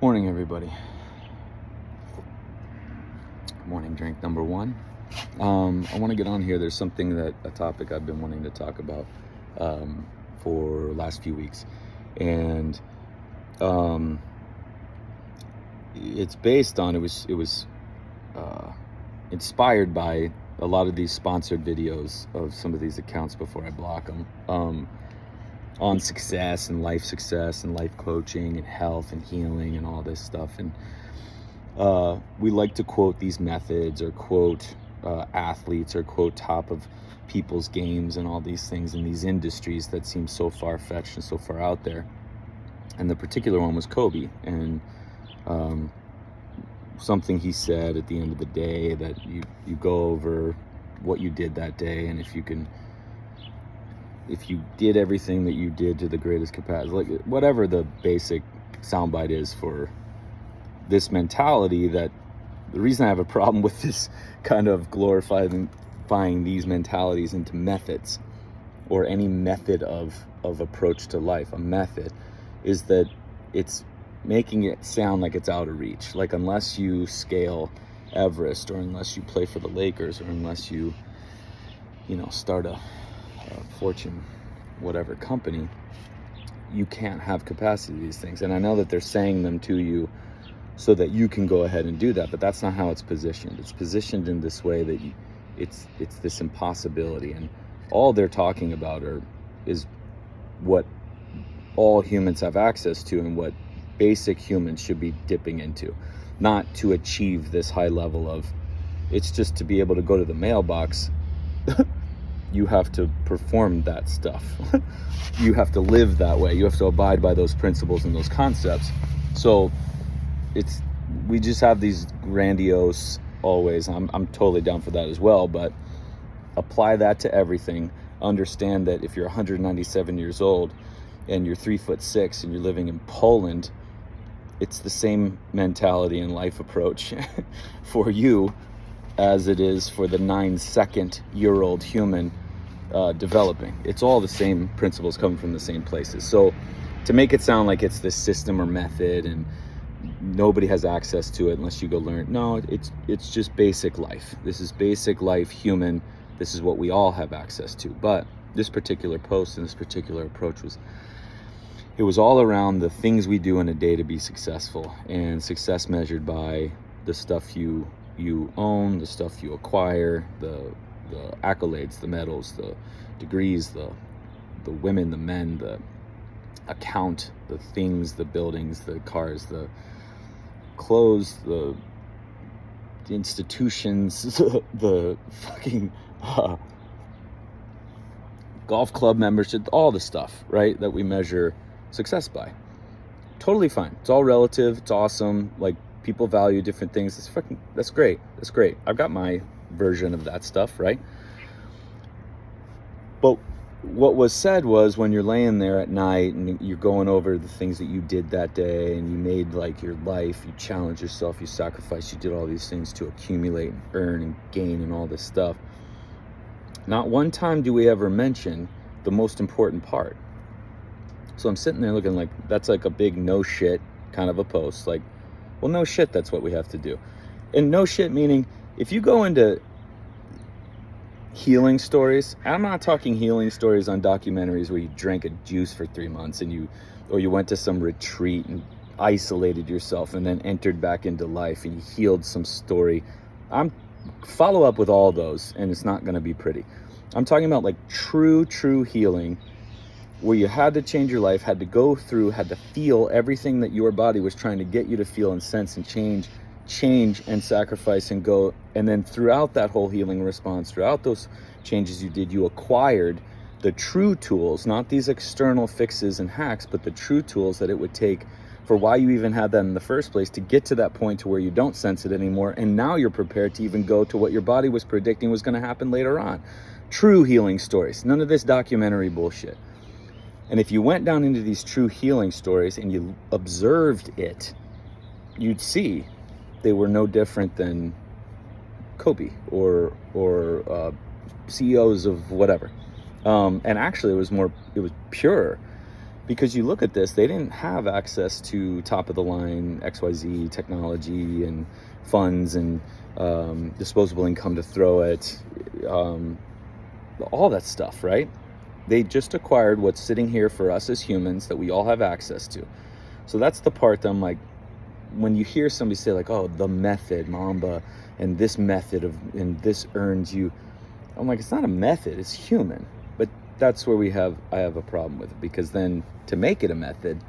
Morning, everybody. Morning drink number one. I want to get on here. There's a topic I've been wanting to talk about for last few weeks, and it's based on it was inspired by a lot of these sponsored videos of some of these accounts before I block them. On success and life coaching and health and healing and all this stuff. And we like to quote these methods or quote athletes or quote top of people's games and all these things in these industries that seem so far-fetched and so far out there. And the particular one was Kobe, and something he said at the end of the day, that you go over what you did that day, and if you did everything that you did to the greatest capacity, like whatever the basic soundbite is for this mentality, that the reason I have a problem with this kind of glorifying these mentalities into methods or any method of approach to life, a method, is that it's making it sound like it's out of reach. Like unless you scale Everest, or unless you play for the Lakers, or unless you start a Fortune whatever company, you can't have capacity to these things. And I know that they're saying them to you so that you can go ahead and do that, but that's not how it's positioned. It's positioned in this way that it's this impossibility, and all they're talking about is what all humans have access to and what basic humans should be dipping into, not to achieve this high level of, it's just to be able to go to the mailbox. You have to perform that stuff. You have to live that way. You have to abide by those principles and those concepts. So we just have these grandiose, always, I'm totally down for that as well, but apply that to everything. Understand that if you're 197 years old and you're 3'6" and you're living in Poland, it's the same mentality and life approach for you as it is for the 9-second-year-old human developing. It's all the same principles coming from the same places. So to make it sound like it's this system or method and nobody has access to it unless you go learn, no, it's just basic life. This is basic life, human. This is what we all have access to. But this particular post and this particular approach was all around the things we do in a day to be successful, and success measured by the stuff you own, the stuff you acquire, the accolades, the medals, the degrees, the women, the men, the account, the things, the buildings, the cars, the clothes, the institutions, the fucking golf club membership, all the stuff, right, that we measure success by. Totally fine. It's all relative. It's awesome. Like, people value different things. That's great. That's great. I've got my version of that stuff, right? But what was said was, when you're laying there at night and you're going over the things that you did that day, and you made like your life, you challenged yourself, you sacrificed, you did all these things to accumulate and earn and gain and all this stuff. Not one time do we ever mention the most important part. So I'm sitting there looking like that's like a big no shit kind of a post. Like, well, no shit, that's what we have to do. And no shit meaning, if you go into healing stories, I'm not talking healing stories on documentaries where you drank a juice for 3 months and you went to some retreat and isolated yourself and then entered back into life and you healed some story. I'm follow up with all those, and it's not going to be pretty. I'm talking about like true healing, where you had to change your life, had to go through, had to feel everything that your body was trying to get you to feel and sense and change and sacrifice and go. And then throughout that whole healing response, throughout those changes you did, you acquired the true tools, not these external fixes and hacks, but the true tools that it would take for why you even had that in the first place, to get to that point to where you don't sense it anymore. And now you're prepared to even go to what your body was predicting was going to happen later on. True healing stories, none of this documentary bullshit. And if you went down into these true healing stories and you observed it, you'd see they were no different than Kobe or CEOs of whatever. And actually it was pure. Because you look at this, they didn't have access to top of the line XYZ technology and funds and disposable income to throw at all that stuff, right? They just acquired what's sitting here for us as humans that we all have access to. So that's the part that I'm like, when you hear somebody say like, oh, the method, Mamba, and this method and this earns you, I'm like, it's not a method, it's human. But that's where I have a problem with it, because then to make it a method,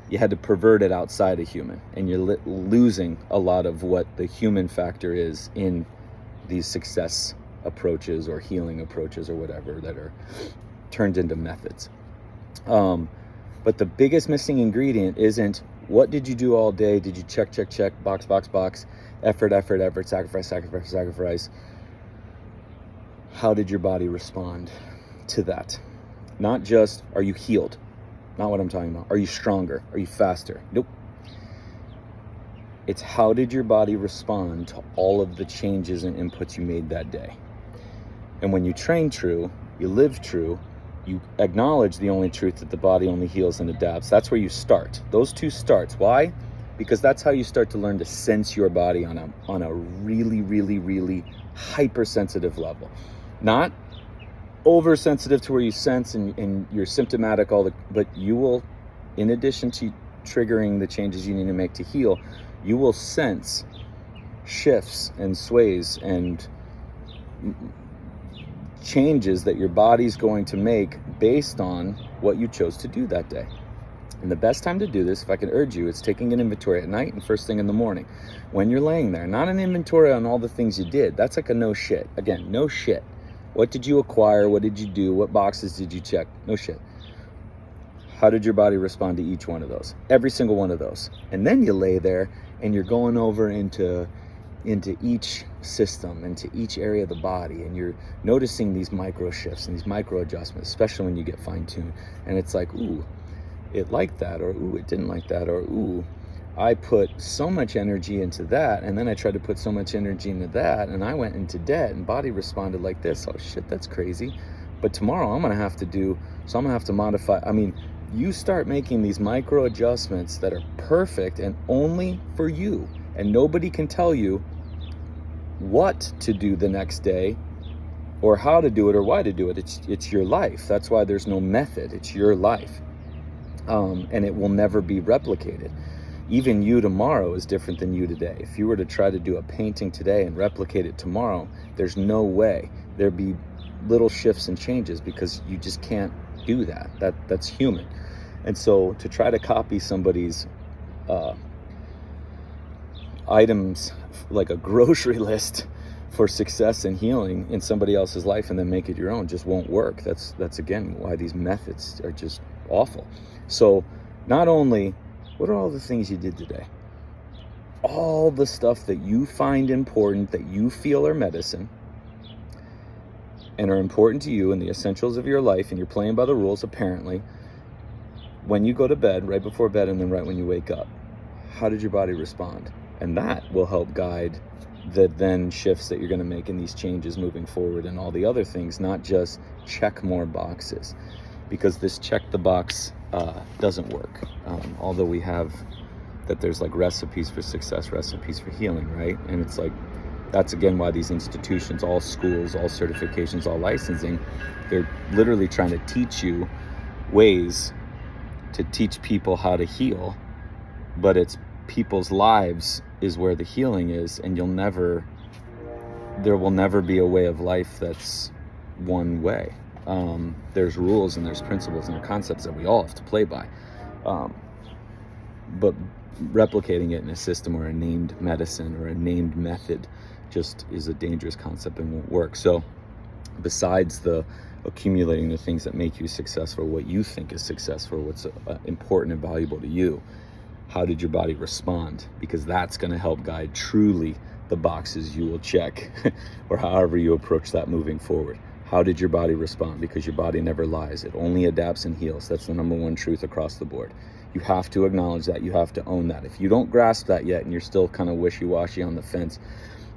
you had to pervert it outside of human, and you're losing a lot of what the human factor is in these success approaches or healing approaches or whatever that are turned into methods. But the biggest missing ingredient isn't what did you do all day? Did you check, box, effort, sacrifice? How did your body respond to that? Not just, are you healed? Not what I'm talking about. Are you stronger? Are you faster? Nope. It's how did your body respond to all of the changes and inputs you made that day? And when you train true, you live true, you acknowledge the only truth that the body only heals and adapts. That's where you start. Those two starts. Why? Because that's how you start to learn to sense your body on a really, really, really hypersensitive level. Not oversensitive to where you sense and you're symptomatic but you will, in addition to triggering the changes you need to make to heal, you will sense shifts and sways and changes that your body's going to make based on what you chose to do that day. And the best time to do this, if I can urge you, it's taking an inventory at night and first thing in the morning when you're laying there. Not an inventory on all the things you did. That's like a no shit. Again, no shit. What did you acquire? What did you do? What boxes did you check? No shit. How did your body respond to each one of those? Every single one of those. And then you lay there and you're going over into each system, into each area of the body, and you're noticing these micro shifts and these micro adjustments, especially when you get fine-tuned. And it's like, ooh, it liked that, or ooh, it didn't like that, or ooh, I put so much energy into that, and then I tried to put so much energy into that, and I went into debt, and body responded like this. Oh shit, that's crazy. But tomorrow I'm gonna have to modify. I mean, you start making these micro adjustments that are perfect and only for you, and nobody can tell you what to do the next day or how to do it or why to do it. It's your life. That's why there's no method. It's your life. And it will never be replicated. Even you tomorrow is different than you today. If you were to try to do a painting today and replicate it tomorrow, there's no way. There'd be little shifts and changes because you just can't do that. That's human. And so to try to copy somebody's items like a grocery list for success and healing in somebody else's life and then make it your own just won't work. That's again why these methods are just awful. So not only what are all the things you did today, all the stuff that you find important, that you feel are medicine and are important to you and the essentials of your life, and you're playing by the rules apparently, when you go to bed, right before bed, and then right when you wake up, how did your body respond? And that will help guide the then shifts that you're going to make in these changes moving forward and all the other things, not just check more boxes, because this check the box doesn't work. Although we have that there's like recipes for success, recipes for healing, right? And it's like, that's again why these institutions, all schools, all certifications, all licensing, they're literally trying to teach you ways to teach people how to heal, but it's people's lives is where the healing is, and there will never be a way of life that's one way. There's rules and there's principles and concepts that we all have to play by, but replicating it in a system or a named medicine or a named method just is a dangerous concept and won't work. So besides the accumulating the things that make you successful, what you think is successful, what's important and valuable to you, how did your body respond? Because that's going to help guide truly the boxes you will check or however you approach that moving forward. How did your body respond? Because your body never lies. It only adapts and heals. That's the number one truth across the board. You have to acknowledge that. You have to own that. If you don't grasp that yet and you're still kind of wishy-washy on the fence,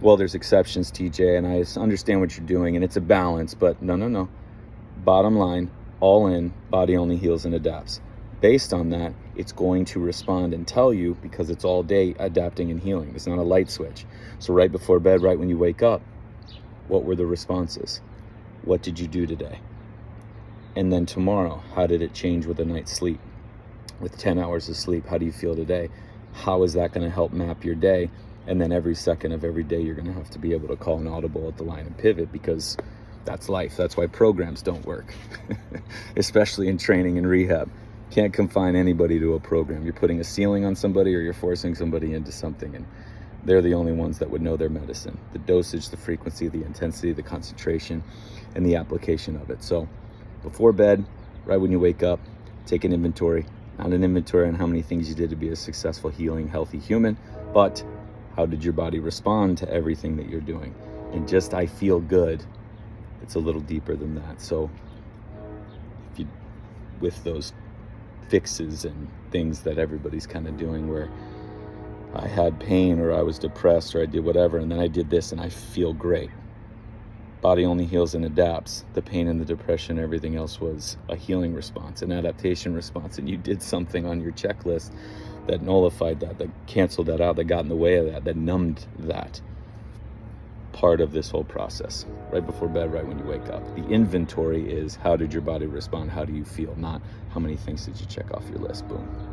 well, there's exceptions, TJ, and I understand what you're doing, and it's a balance, but no. Bottom line, all in, body only heals and adapts. based on that, it's going to respond and tell you, because it's all day adapting and healing. It's not a light switch. So right before bed, right when you wake up, what were the responses? What did you do today? And then tomorrow, how did it change with a night's sleep? With 10 hours of sleep, how do you feel today? How is that going to help map your day? And then every second of every day, you're going to have to be able to call an audible at the line and pivot, because that's life. That's why programs don't work, especially in training and rehab. Can't confine anybody to a program. You're putting a ceiling on somebody, or you're forcing somebody into something, and they're the only ones that would know their medicine, the dosage, the frequency, the intensity, the concentration, and the application of it. So before bed, right when you wake up, take an inventory. Not an inventory on how many things you did to be a successful, healing, healthy human, but how did your body respond to everything that you're doing? And just, I feel good, it's a little deeper than that. So if you, with those fixes and things that everybody's kind of doing, where I had pain, or I was depressed, or I did whatever, and then I did this and I feel great. Body only heals and adapts. The pain and the depression, everything else was a healing response, an adaptation response, and you did something on your checklist that nullified that canceled that out, that got in the way of that numbed that part of this whole process. Right before bed, right when you wake up. The inventory is, how did your body respond? How do you feel? Not how many things did you check off your list? Boom.